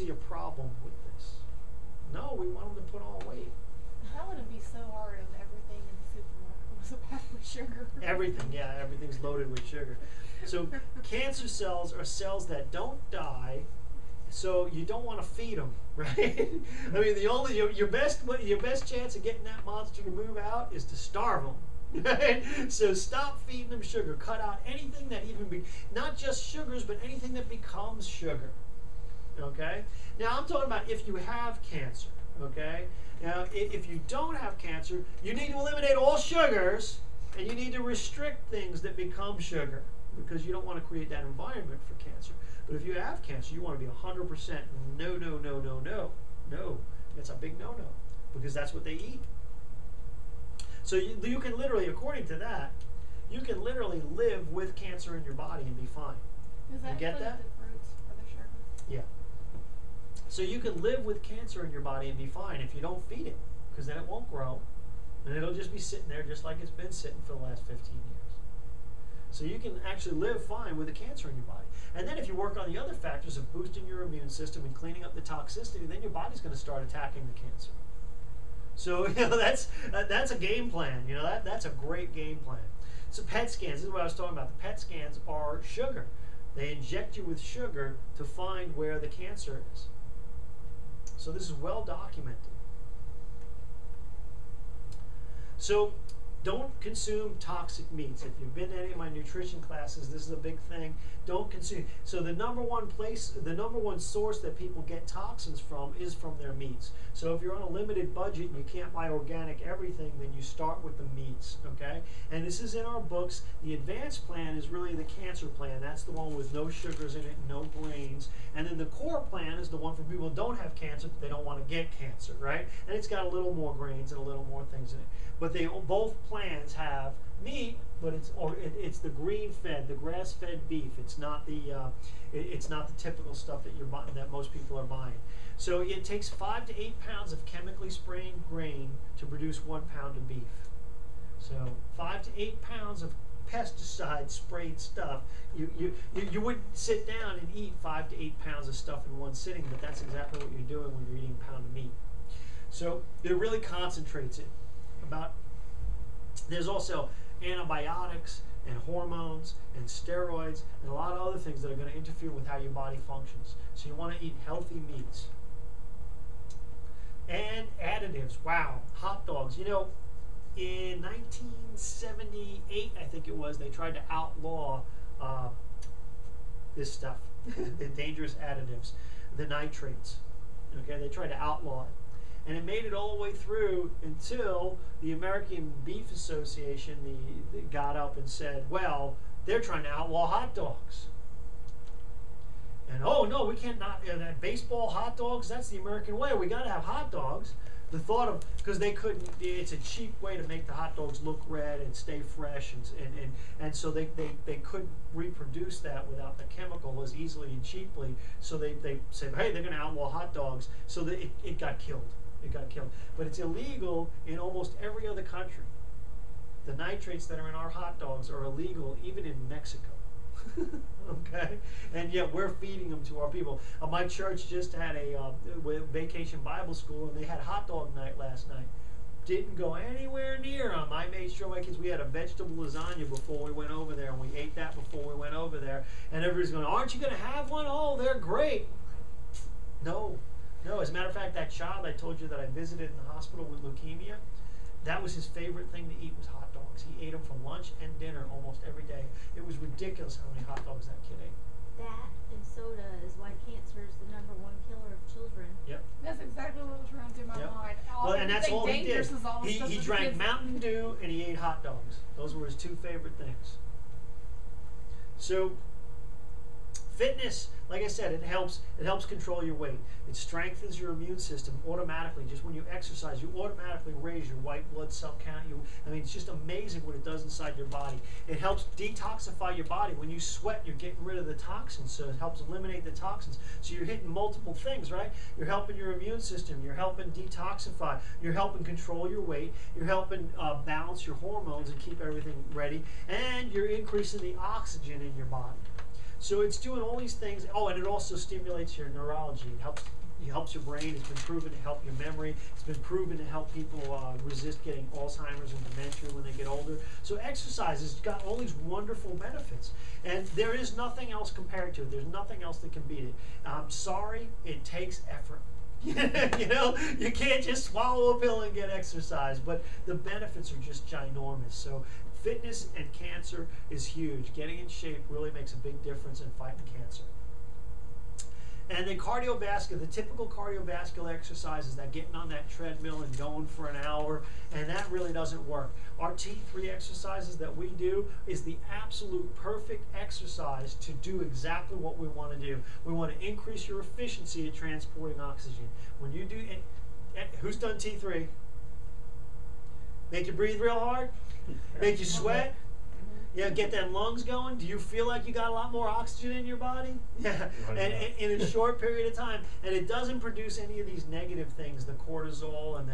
see a problem with this. No, we want them to put on weight. That wouldn't be so hard if everything in the supermarket was packed with sugar. Everything, yeah, everything's loaded with sugar. So cancer cells are cells that don't die, so you don't want to feed them, right? I mean, your best chance of getting that monster to move out is to starve them. Right? So stop feeding them sugar. Cut out anything that not just sugars, but anything that becomes sugar. Okay? Now I'm talking about if you have cancer. Okay? Now, if you don't have cancer, you need to eliminate all sugars, and you need to restrict things that become sugar, because you don't want to create that environment for cancer. But if you have cancer, you want to be 100% no, no, no, no, no. No. That's a big no-no, because that's what they eat. So you can literally, according to that, you can literally live with cancer in your body and be fine. Does that You get that? The fruits for the sugar? Yeah. So you can live with cancer in your body and be fine if you don't feed it, because then it won't grow, and it'll just be sitting there just like it's been sitting for the last 15 years. So you can actually live fine with the cancer in your body. And then if you work on the other factors of boosting your immune system and cleaning up the toxicity, then your body's going to start attacking the cancer. So that's a game plan. That's a great game plan. So PET scans, this is what I was talking about. The PET scans are sugar. They inject you with sugar to find where the cancer is. So this is well documented. So don't consume toxic meats. If you've been to any of my nutrition classes, this is a big thing. Don't consume. So the number one source that people get toxins from is from their meats. So if you're on a limited budget and you can't buy organic everything, then you start with the meats, okay? And this is in our books. The advanced plan is really the cancer plan. That's the one with no sugars in it, no grains. And then the core plan is the one for people who don't have cancer, but they don't want to get cancer, right? And it's got a little more grains and a little more things in it. But both plans have meat, but it's the green-fed, the grass-fed beef. It's not the typical stuff that most people are buying. So it takes 5 to 8 pounds of chemically sprayed grain to produce 1 pound of beef. So 5 to 8 pounds of pesticide sprayed stuff. You wouldn't sit down and eat 5 to 8 pounds of stuff in one sitting, but that's exactly what you're doing when you're eating a pound of meat. So it really concentrates it. There's also antibiotics and hormones and steroids and a lot of other things that are going to interfere with how your body functions. So you want to eat healthy meats. And additives. Wow. Hot dogs. In 1978, I think it was, they tried to outlaw this stuff, the dangerous additives, the nitrates. Okay, they tried to outlaw it. And it made it all the way through until the American Beef Association they got up and said, well, they're trying to outlaw hot dogs. And oh no, we can't that baseball hot dogs, that's the American way. We got to have hot dogs. The thought of, because they couldn't, it's a cheap way to make the hot dogs look red and stay fresh, and so they couldn't reproduce that without the chemical as easily and cheaply. So they said, hey, they're going to outlaw hot dogs. So that it got killed. It got killed. But it's illegal in almost every other country. The nitrates that are in our hot dogs are illegal even in Mexico. Okay? And yet we're feeding them to our people. My church just had a vacation Bible school, and they had hot dog night last night. Didn't go anywhere near them. I made sure my kids, we had a vegetable lasagna before we went over there, and we ate that before we went over there. And everybody's going, aren't you going to have one? Oh, they're great. No. No, as a matter of fact, that child I told you that I visited in the hospital with leukemia, that was his favorite thing to eat was hot dogs. He ate them for lunch and dinner almost every day. It was ridiculous how many hot dogs that kid ate. That and soda is why cancer is the #1 killer of children. Yep. That's exactly what was running through my mind. Well, and that's all he did. He drank Mountain Dew and he ate hot dogs. Those were his 2 favorite things. So fitness, like I said, it helps control your weight. It strengthens your immune system automatically. Just when you exercise, you automatically raise your white blood cell count. It's just amazing what it does inside your body. It helps detoxify your body. When you sweat, you're getting rid of the toxins, so it helps eliminate the toxins. So you're hitting multiple things, right? You're helping your immune system. You're helping detoxify. You're helping control your weight. You're helping balance your hormones and keep everything ready. And you're increasing the oxygen in your body. So it's doing all these things. Oh, and it also stimulates your neurology. It helps your brain. It's been proven to help your memory. It's been proven to help people resist getting Alzheimer's and dementia when they get older. So exercise has got all these wonderful benefits. And there is nothing else compared to it. There's nothing else that can beat it. I'm sorry, it takes effort. You know, you can't just swallow a pill and get exercise, but the benefits are just ginormous. So fitness and cancer is huge. Getting in shape really makes a big difference in fighting cancer. And then cardiovascular, the typical cardiovascular exercise is that getting on that treadmill and going for an hour, and that really doesn't work. Our T3 exercises that we do is the absolute perfect exercise to do exactly what we want to do. We want to increase your efficiency at transporting oxygen. When you do, who's done T3? Make you breathe real hard? Make you sweat? Yeah, get them lungs going. Do you feel like you got a lot more oxygen in your body? Yeah, and in a short period of time. And it doesn't produce any of these negative things, the cortisol, and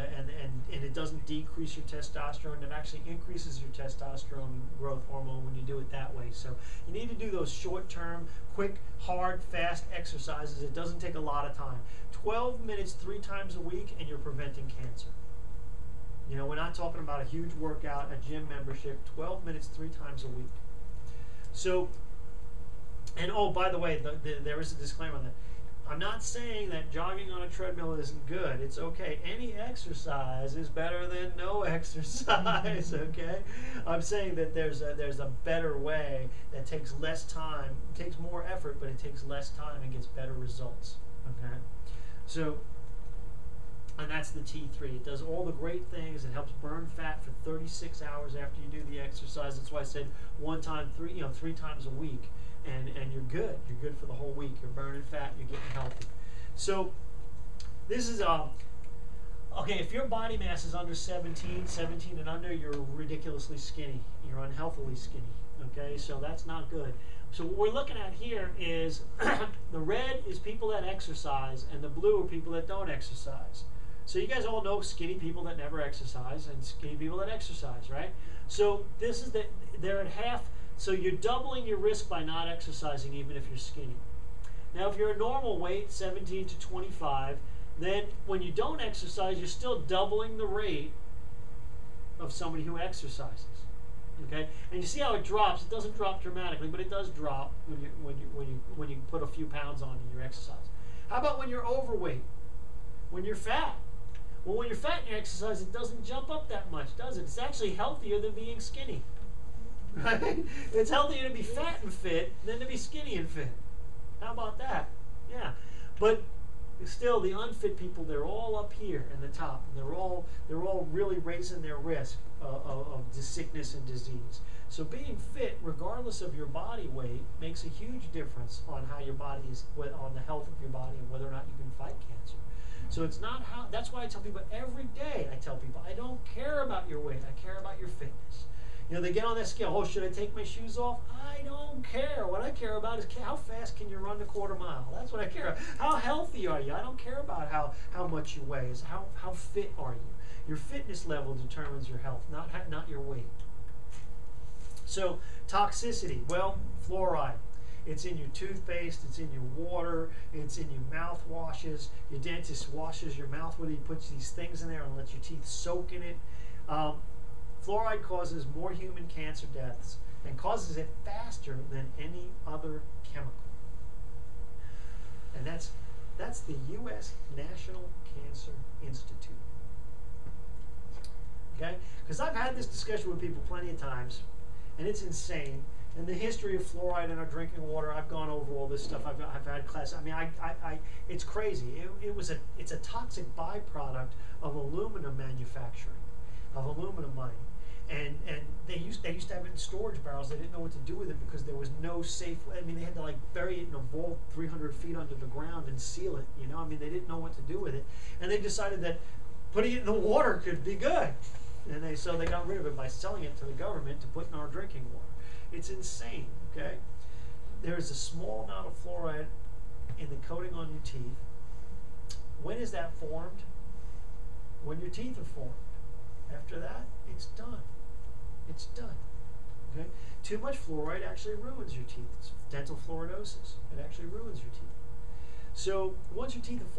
it doesn't decrease your testosterone. It actually increases your testosterone growth hormone when you do it that way. So you need to do those short-term, quick, hard, fast exercises. It doesn't take a lot of time. 12 minutes 3 times a week, and you're preventing cancer. You know, we're not talking about a huge workout, a gym membership, 12 minutes 3 times a week. So, and oh, by the way, there is a disclaimer on that. I'm not saying that jogging on a treadmill isn't good. It's okay. Any exercise is better than no exercise, okay? I'm saying that there's a better way that takes less time, takes more effort, but it takes less time and gets better results, okay? So, and that's the T3. It does all the great things. It helps burn fat for 36 hours after you do the exercise. That's why I said 3 times a week, and you're good. You're good for the whole week. You're burning fat. You're getting healthy. So this is okay. If your body mass is under 17 and under, you're ridiculously skinny. You're unhealthily skinny. Okay, so that's not good. So what we're looking at here is the red is people that exercise, and the blue are people that don't exercise. So you guys all know skinny people that never exercise and skinny people that exercise, right? So this is they're at half. So you're doubling your risk by not exercising, even if you're skinny. Now, if you're a normal weight, 17 to 25, then when you don't exercise, you're still doubling the rate of somebody who exercises. Okay, and you see how it drops. It doesn't drop dramatically, but it does drop when you put a few pounds on in your exercise. How about when you're overweight? When you're fat? Well, when you're fat and you exercise, it doesn't jump up that much, does it? It's actually healthier than being skinny. Right? It's healthier to be fat and fit than to be skinny and fit. How about that? Yeah, but still, the unfit people, they're all up here in the top. And they're all really raising their risk of sickness and disease. So being fit, regardless of your body weight, makes a huge difference on how your body is, on the health of your body and whether or not you can fight cancer. So it's not how. That's why I tell people every day. I tell people I don't care about your weight. I care about your fitness. You know, they get on that scale. Oh, should I take my shoes off? I don't care. What I care about is how fast can you run the quarter mile. That's what I care about. How healthy are you? I don't care about how much you weigh. It's how fit are you. Your fitness level determines your health, not your weight. So toxicity. Well, fluoride. It's in your toothpaste. It's in your water. It's in your mouthwashes. Your dentist washes your mouth with it. He puts these things in there and lets your teeth soak in it. Fluoride causes more human cancer deaths and causes it faster than any other chemical. And that's the U.S. National Cancer Institute. Okay? Because I've had this discussion with people plenty of times, and it's insane. And the history of fluoride in our drinking water, I've gone over all this stuff. I've had class. I mean, it's crazy. It's a toxic byproduct of aluminum manufacturing, of aluminum mining. And they used to have it in storage barrels. They didn't know what to do with it because there was no safe way. I mean, they had to like bury it in a vault 300 feet under the ground and seal it. You know, I mean, they didn't know what to do with it, and they decided that putting it in the water could be good. And so they got rid of it by selling it to the government to put in our drinking water. It's insane. Okay, there is a small amount of fluoride in the coating on your teeth. When is that formed? When your teeth are formed. After that, it's done. It's done. Okay, too much fluoride actually ruins your teeth. It's dental fluoridosis. It actually ruins your teeth. So once your teeth are